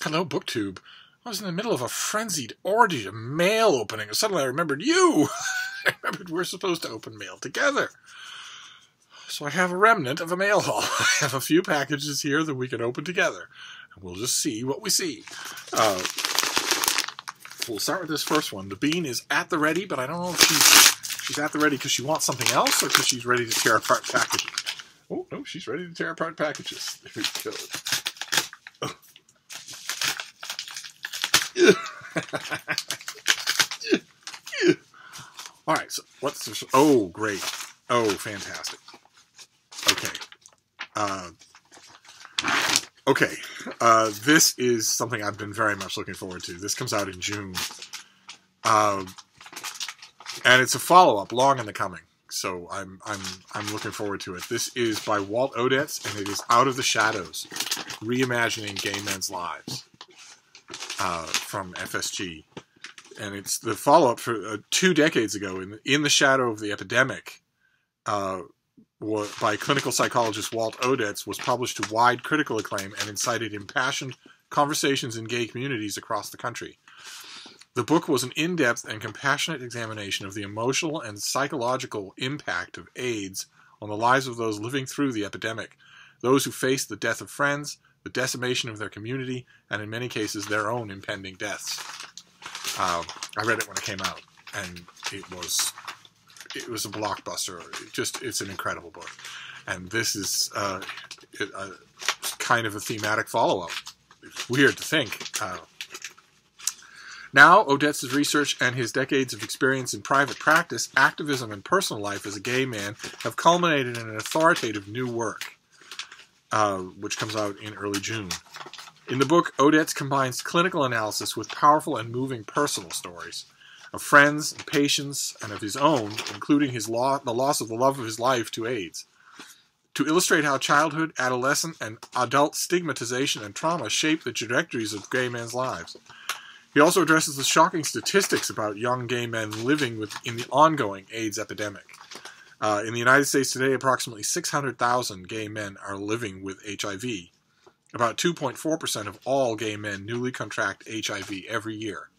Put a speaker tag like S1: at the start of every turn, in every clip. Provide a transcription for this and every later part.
S1: Hello, BookTube. I was in the middle of a frenzied orgy of mail opening, and suddenly I remembered you. I remembered we're supposed to open mail together. So I have a remnant of a mail haul. I have a few packages here that we can open together. And we'll just see what we see. We'll start with this first one. The Bean is at the ready, but I don't know if she's at the ready because she wants something else or because she's ready to tear apart packages. Oh, no, she's ready to tear apart packages. There we go. All right, so what's this? Oh, great. Oh, fantastic. Okay. This is something I've been very much looking forward to. This comes out in June. And it's a follow-up, long in the coming. So I'm looking forward to it. This is by Walt Odets, and it is Out of the Shadows, Reimagining Gay Men's Lives, from FSG. And it's the follow-up for 2 decades ago, In the Shadow of the Epidemic, by clinical psychologist Walt Odets, was published to wide critical acclaim and incited impassioned conversations in gay communities across the country. The book was an in-depth and compassionate examination of the emotional and psychological impact of AIDS on the lives of those living through the epidemic, those who faced the death of friends, the decimation of their community, and in many cases their own impending deaths. I read it when it came out, and it was a blockbuster. It's an incredible book, and this is kind of a thematic follow-up. It's weird to think. Now, Odets' research and his decades of experience in private practice, activism, and personal life as a gay man have culminated in an authoritative new work, which comes out in early June. In the book, Odets combines clinical analysis with powerful and moving personal stories of friends, and patients, and of his own, including the loss of the love of his life to AIDS, to illustrate how childhood, adolescent, and adult stigmatization and trauma shape the trajectories of gay men's lives. He also addresses the shocking statistics about young gay men living in the ongoing AIDS epidemic. In the United States today, approximately 600,000 gay men are living with HIV. About 2.4% of all gay men newly contract HIV every year.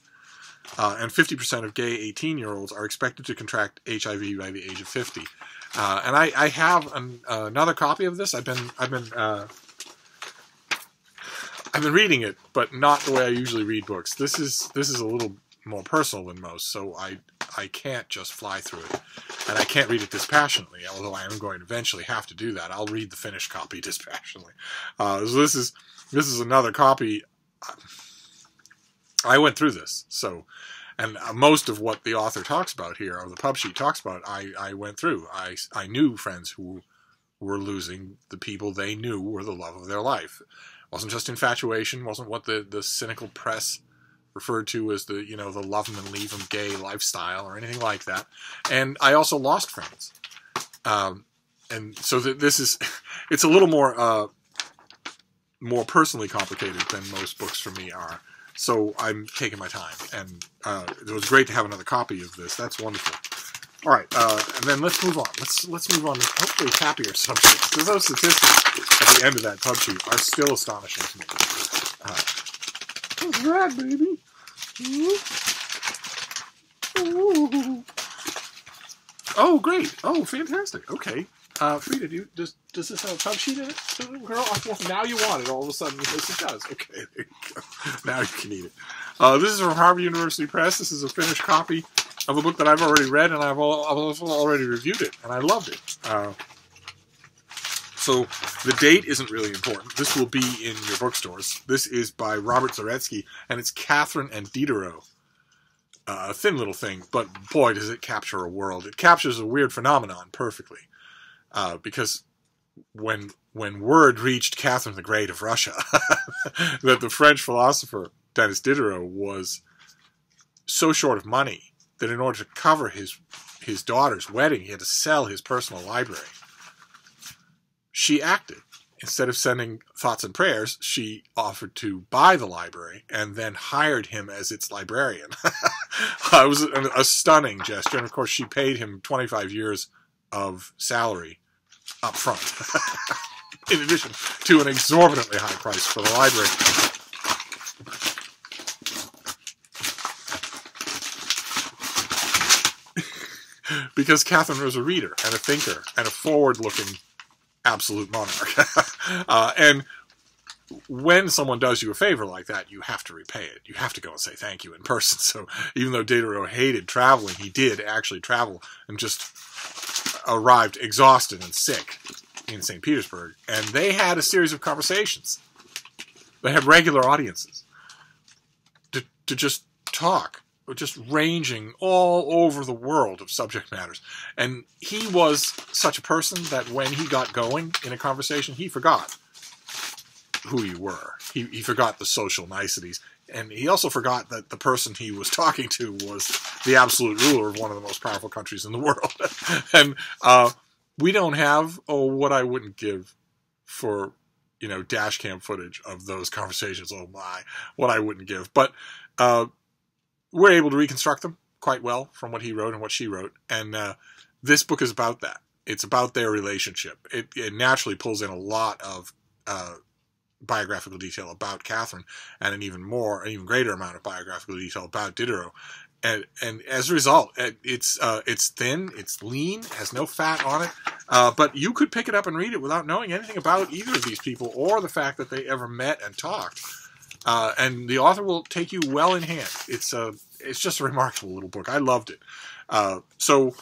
S1: And 50% of gay 18-year-olds are expected to contract HIV by the age of 50. And I have another copy of this. I've been reading it, but not the way I usually read books. This is a little more personal than most, so I can't just fly through it, and I can't read it dispassionately. Although I am going to eventually have to do that. I'll read the finished copy dispassionately. So this is another copy. I went through this, and most of what the author talks about here, or the pub sheet talks about, I went through. I knew friends who were losing the people they knew were the love of their life. It wasn't just infatuation, wasn't what the cynical press referred to as the love them and leave them gay lifestyle or anything like that. And I also lost friends. And so it's a little more personally complicated than most books for me are. So I'm taking my time, and it was great to have another copy of this. That's wonderful. All right, and then let's move on. Let's move on to hopefully happier subjects, because those statistics at the end of that pub sheet are still astonishing to me. That's right, baby. Ooh. Oh, great. Oh, fantastic. Okay. Frida, does this have a pub sheet in it? Girl, well, now you want it all of a sudden. Yes, it does. Okay, there you go. Now you can eat it. This is from Harvard University Press. This is a finished copy of a book that I've already read, and I've also already reviewed it, and I loved it. So the date isn't really important. This will be in your bookstores. This is by Robert Zaretsky, and it's Katharine and Diderot. A thin little thing, but boy, does it capture a world. It captures a weird phenomenon perfectly. Because when word reached Catherine the Great of Russia that the French philosopher Denis Diderot was so short of money that in order to cover his daughter's wedding, he had to sell his personal library, she acted. Instead of sending thoughts and prayers, she offered to buy the library and then hired him as its librarian. It was a stunning gesture, and of course she paid him 25 years of salary up front, in addition to an exorbitantly high price for the library. because Catherine was a reader and a thinker and a forward-looking absolute monarch. And when someone does you a favor like that, you have to repay it. You have to go and say thank you in person. So even though Diderot hated traveling, he did actually travel and just arrived exhausted and sick in St. Petersburg. And they had a series of conversations. They had regular audiences to just talk, just ranging all over the world of subject matters. And he was such a person that when he got going in a conversation, he forgot who you were. He forgot the social niceties. And he also forgot that the person he was talking to was the absolute ruler of one of the most powerful countries in the world. And we don't have, what I wouldn't give for, dash cam footage of those conversations. Oh my, what I wouldn't give. But we're able to reconstruct them quite well from what he wrote and what she wrote. And this book is about that. It's about their relationship. It naturally pulls in a lot of biographical detail about Catherine, and an even greater amount of biographical detail about Diderot. And as a result, it's thin, it's lean, has no fat on it, but you could pick it up and read it without knowing anything about either of these people or the fact that they ever met and talked. And the author will take you well in hand. It's just a remarkable little book. I loved it. So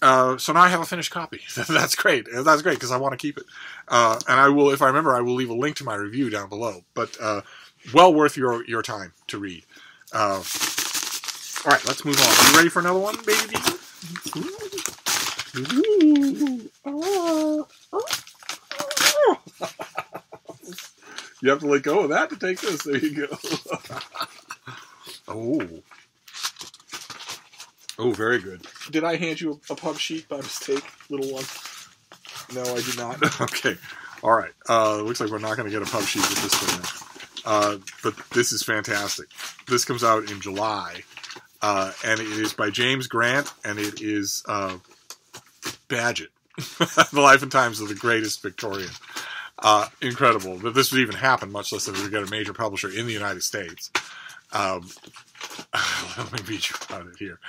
S1: now I have a finished copy. That's great. That's great because I want to keep it. And I will, if I remember, I will leave a link to my review down below. But well worth your time to read. All right, let's move on. Are you ready for another one, baby? You have to let go of that to take this. There you go. Oh, very good. Did I hand you a pub sheet by mistake, little one? No, I did not. Okay. All right. Looks like we're not going to get a pub sheet with this one now. But this is fantastic. This comes out in July. And it is by James Grant, and it is Bagehot, The Life and Times of the Greatest Victorian. Incredible that this would even happen, much less that we would get a major publisher in the United States. Let me read you about it here.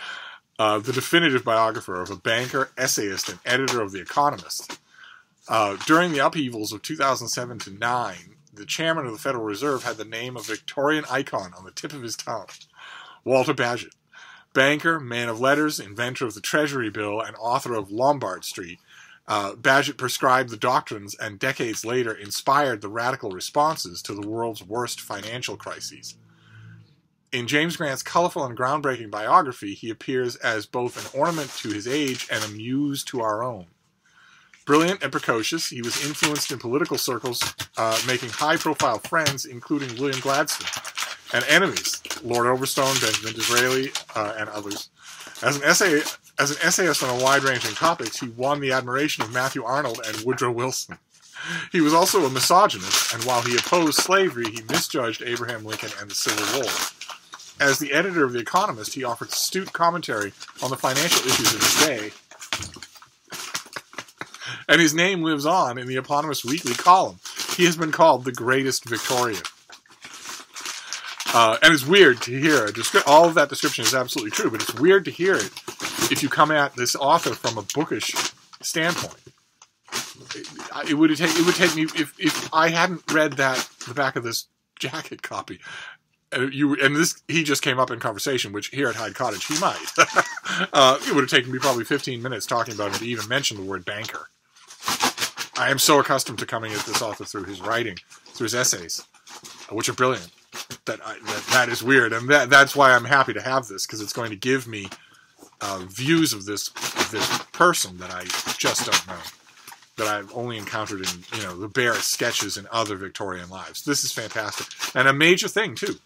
S1: The definitive biographer of a banker, essayist, and editor of The Economist. During the upheavals of 2007 to 9, the chairman of the Federal Reserve had the name of Victorian icon on the tip of his tongue. Walter Bagehot. Banker, man of letters, inventor of the Treasury Bill, and author of Lombard Street, Bagehot prescribed the doctrines and decades later inspired the radical responses to the world's worst financial crises. In James Grant's colorful and groundbreaking biography, he appears as both an ornament to his age and a muse to our own. Brilliant and precocious, he was influenced in political circles, making high-profile friends, including William Gladstone, and enemies, Lord Overstone, Benjamin Disraeli, and others. As an essayist on a wide-ranging topics, he won the admiration of Matthew Arnold and Woodrow Wilson. He was also a misogynist, and while he opposed slavery, he misjudged Abraham Lincoln and the Civil War. As the editor of The Economist, he offered astute commentary on the financial issues of his day, and his name lives on in the eponymous weekly column. He has been called the greatest Victorian. And it's weird to hear, all of that description is absolutely true, but it's weird to hear it if you come at this author from a bookish standpoint. It would take me, if I hadn't read the back of this jacket copy, he just came up in conversation, which here at Hyde Cottage he might. It would have taken me probably 15 minutes talking about him to even mention the word banker. I am so accustomed to coming at this author through his writing, through his essays, which are brilliant. That is weird, and that's why I'm happy to have this, because it's going to give me views of this person that I just don't know, that I've only encountered in the barest sketches in other Victorian lives. This is fantastic, and a major thing too.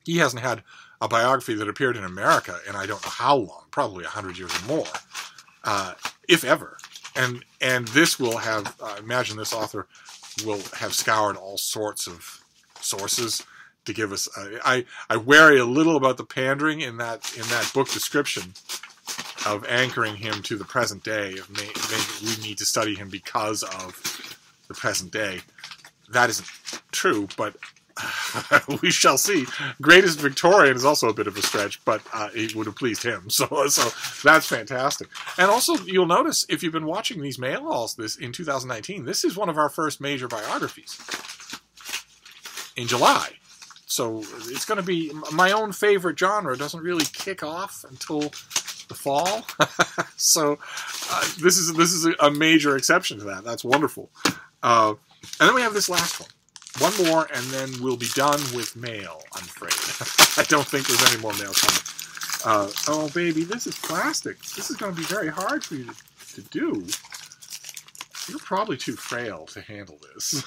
S1: He hasn't had a biography that appeared in America in I don't know how long, probably 100 years or more, if ever. And this will have, imagine this author will have scoured all sorts of sources to give us. I worry a little about the pandering in that book description of anchoring him to the present day. Maybe we need to study him because of the present day. That isn't true, but We shall see. Greatest Victorian is also a bit of a stretch, but it would have pleased him. So that's fantastic. And also, you'll notice, if you've been watching these mail-alls in 2019, this is one of our first major biographies in July. So it's going to be my own favorite genre. Doesn't really kick off until the fall. So this is a major exception to that. That's wonderful. And then we have this last one. One more, and then we'll be done with mail, I'm afraid. I don't think there's any more mail coming. Oh, baby, this is plastic. This is going to be very hard for you to do. You're probably too frail to handle this.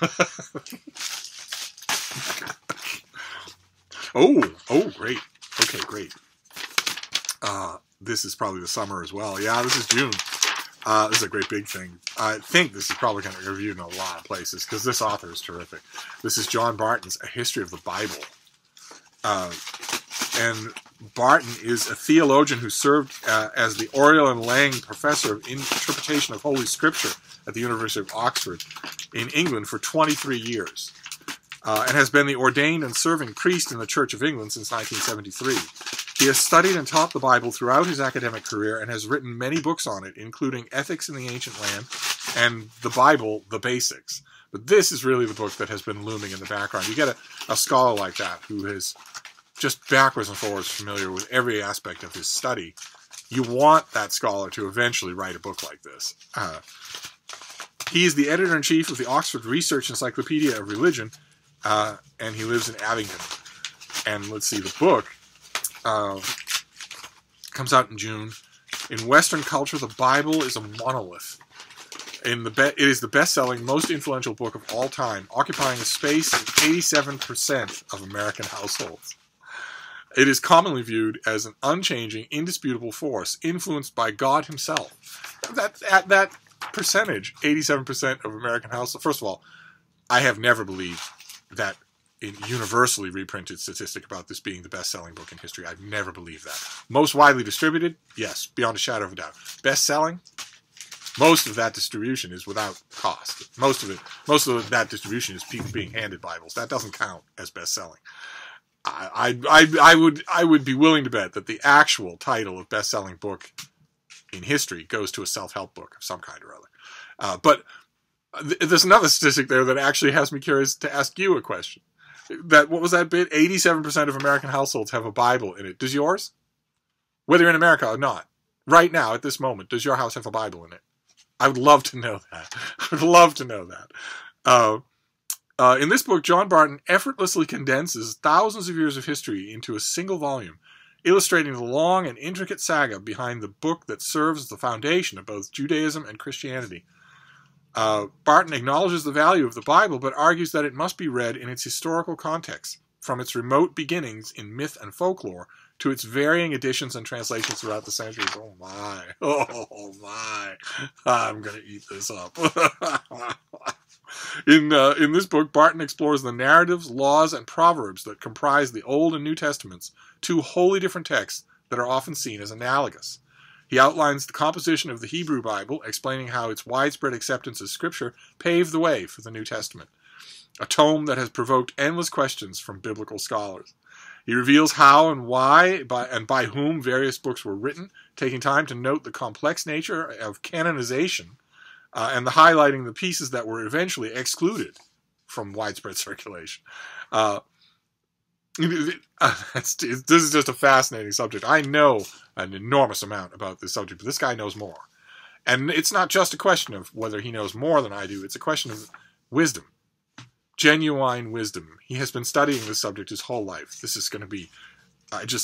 S1: Oh, great. Okay, great. This is probably the summer as well. Yeah, this is June. This is a great big thing. I think this is probably going to be reviewed in a lot of places because this author is terrific. This is John Barton's A History of the Bible. And Barton is a theologian who served as the Oriel and Lang Professor of Interpretation of Holy Scripture at the University of Oxford in England for 23 years. And has been the ordained and serving priest in the Church of England since 1973. He has studied and taught the Bible throughout his academic career and has written many books on it, including Ethics in the Ancient Land and The Bible, The Basics. But this is really the book that has been looming in the background. You get a scholar like that who is just backwards and forwards familiar with every aspect of his study. You want that scholar to eventually write a book like this. He is the editor-in-chief of the Oxford Research Encyclopedia of Religion, and he lives in Abingdon. And let's see, the book comes out in June. In Western culture, the Bible is a monolith. It is the best-selling, most influential book of all time, occupying a space in 87% of American households. It is commonly viewed as an unchanging, indisputable force, influenced by God himself. That percentage, 87% of American households. First of all, I have never believed that universally reprinted statistic about this being the best-selling book in history. I've never believed that. Most widely distributed? Yes, beyond a shadow of a doubt. Best-selling? Most of that distribution is without cost. Most of that distribution is people being handed Bibles. That doesn't count as best-selling. I would be willing to bet that the actual title of best-selling book in history goes to a self-help book of some kind or other. But there's another statistic there that actually has me curious to ask you a question. What was that bit? 87% of American households have a Bible in it. Does yours? Whether you're in America or not. Right now, at this moment, does your house have a Bible in it? I would love to know that. I would love to know that. In this book, John Barton effortlessly condenses thousands of years of history into a single volume, illustrating the long and intricate saga behind the book that serves as the foundation of both Judaism and Christianity. Barton acknowledges the value of the Bible, but argues that it must be read in its historical context, from its remote beginnings in myth and folklore to its varying editions and translations throughout the centuries. Oh my, I'm going to eat this up. In this book, Barton explores the narratives, laws, and proverbs that comprise the Old and New Testaments, two wholly different texts that are often seen as analogous. He outlines the composition of the Hebrew Bible, explaining how its widespread acceptance as Scripture paved the way for the New Testament, a tome that has provoked endless questions from biblical scholars. He reveals how and why and by whom various books were written, taking time to note the complex nature of canonization and highlighting the pieces that were eventually excluded from widespread circulation. This is just a fascinating subject. I know an enormous amount about this subject, but this guy knows more. And it's not just a question of whether he knows more than I do. It's a question of wisdom. Genuine wisdom. He has been studying this subject his whole life. This is going to be let's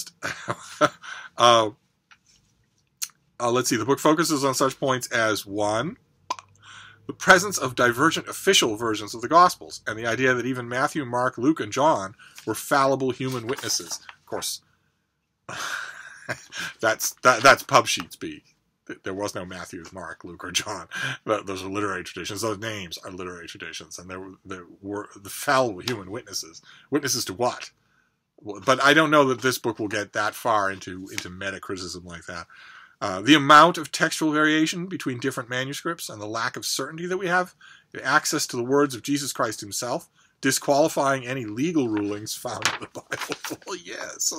S1: see. The book focuses on such points as 1, the presence of divergent official versions of the Gospels, and the idea that even Matthew, Mark, Luke, and John were fallible human witnesses. Of course, that's pub sheet speak. There was no Matthew, Mark, Luke, or John. Those are literary traditions. Those names are literary traditions, and there were the fallible human witnesses. Witnesses to what? But I don't know that this book will get that far into meta-criticism like that. The amount of textual variation between different manuscripts and the lack of certainty that we have, access to the words of Jesus Christ himself, disqualifying any legal rulings found in the Bible. Well, yes.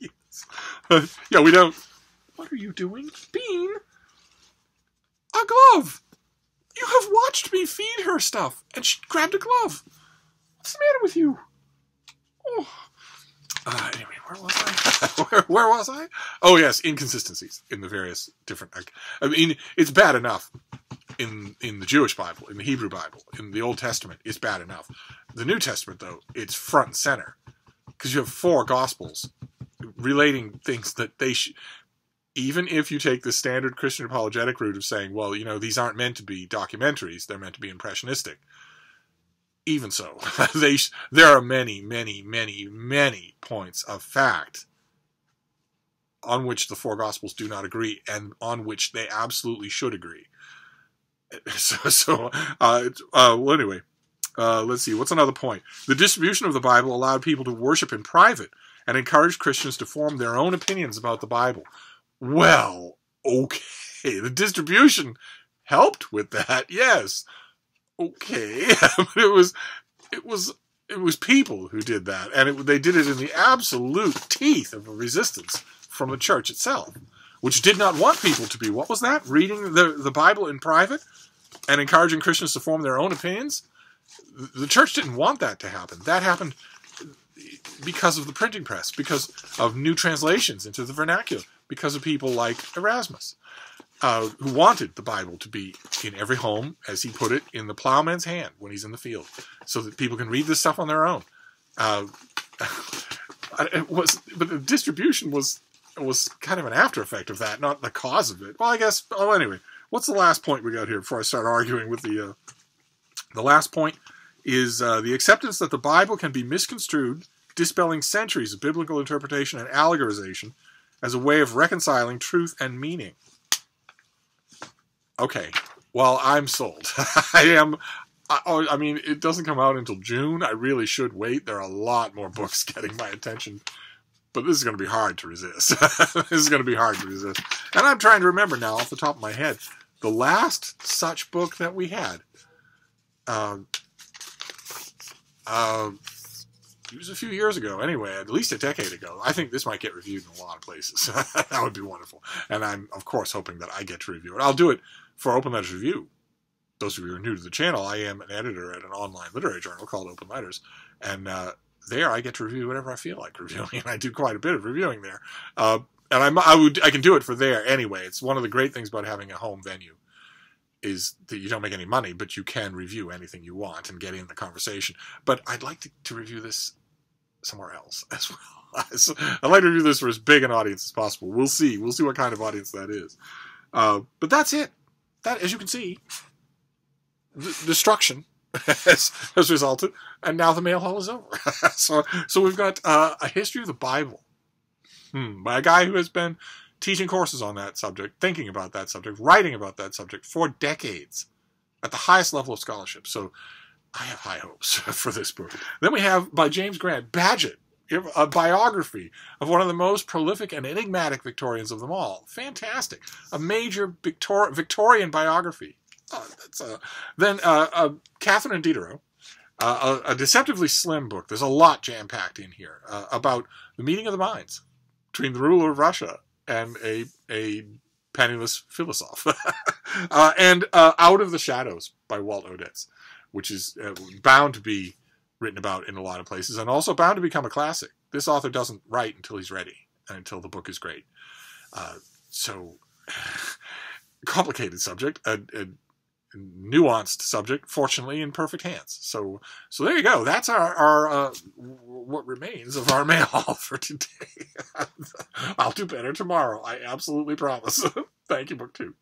S1: Yes. Yeah, we don't... What are you doing? Bean? A glove! You have watched me feed her stuff, and she grabbed a glove. What's the matter with you? Oh. Anyway, where was I? where was I? Oh, yes, inconsistencies in the various different... I mean, it's bad enough in the Jewish Bible, in the Hebrew Bible, in the Old Testament. It's bad enough. The New Testament, though, it's front and center. Because you have 4 Gospels relating things that they should... Even if you take the standard Christian apologetic route of saying, well, you know, these aren't meant to be documentaries, they're meant to be impressionistic. Even so, there are many, many, many, many points of fact on which the 4 Gospels do not agree, and on which they absolutely should agree. Well, anyway, let's see. What's another point? The distribution of the Bible allowed people to worship in private and encouraged Christians to form their own opinions about the Bible. Well, okay. The distribution helped with that, yes. Okay, but it was people who did that, and they did it in the absolute teeth of a resistance from the church itself, which did not want people to be, what was that? Reading the Bible in private and encouraging Christians to form their own opinions? The church didn't want that to happen. That happened because of the printing press, because of new translations into the vernacular, because of people like Erasmus, who wanted the Bible to be in every home, as he put it, in the plowman's hand when he's in the field, so that people can read this stuff on their own. But the distribution was kind of an after effect of that, not the cause of it. Well, I guess. Oh, anyway, what's the last point we got here before I start arguing with the last point is the acceptance that the Bible can be misconstrued, dispelling centuries of biblical interpretation and allegorization as a way of reconciling truth and meaning. Okay, well, I'm sold. I mean, it doesn't come out until June. I really should wait. There are a lot more books getting my attention. But this is going to be hard to resist. This is going to be hard to resist. And I'm trying to remember now, off the top of my head, the last such book that we had. It was a few years ago, anyway, at least a decade ago. I think this might get reviewed in a lot of places. That would be wonderful. And I'm, of course, hoping that I get to review it. I'll do it for Open Letters Review. Those of you who are new to the channel, I am an editor at an online literary journal called Open Letters. And there I get to review whatever I feel like reviewing. And I do quite a bit of reviewing there. And I can do it for there anyway. It's one of the great things about having a home venue is that you don't make any money, but you can review anything you want and get in the conversation. But I'd like to review this somewhere else as well. I'd like to review this for as big an audience as possible. We'll see. We'll see what kind of audience that is. But that's it. That, as you can see, destruction has resulted, and now the mail haul is over. So we've got a history of the Bible by a guy who has been teaching courses on that subject, thinking about that subject, writing about that subject for decades at the highest level of scholarship. So I have high hopes for this book. Then we have, by James Grant, Bagehot, a biography of one of the most prolific and enigmatic Victorians of them all. Fantastic. A major Victorian biography. Then Katharine and Diderot, a deceptively slim book. There's a lot jam-packed in here about the meeting of the minds between the ruler of Russia and a penniless philosopher. And Out of the Shadows by Walt Odets, which is bound to be written about in a lot of places and also bound to become a classic. This author doesn't write until he's ready and until the book is great. So, complicated subject, a nuanced subject, fortunately in perfect hands. So there you go. That's our what remains of our mail haul for today. I'll do better tomorrow. I absolutely promise. Thank you, Book 2.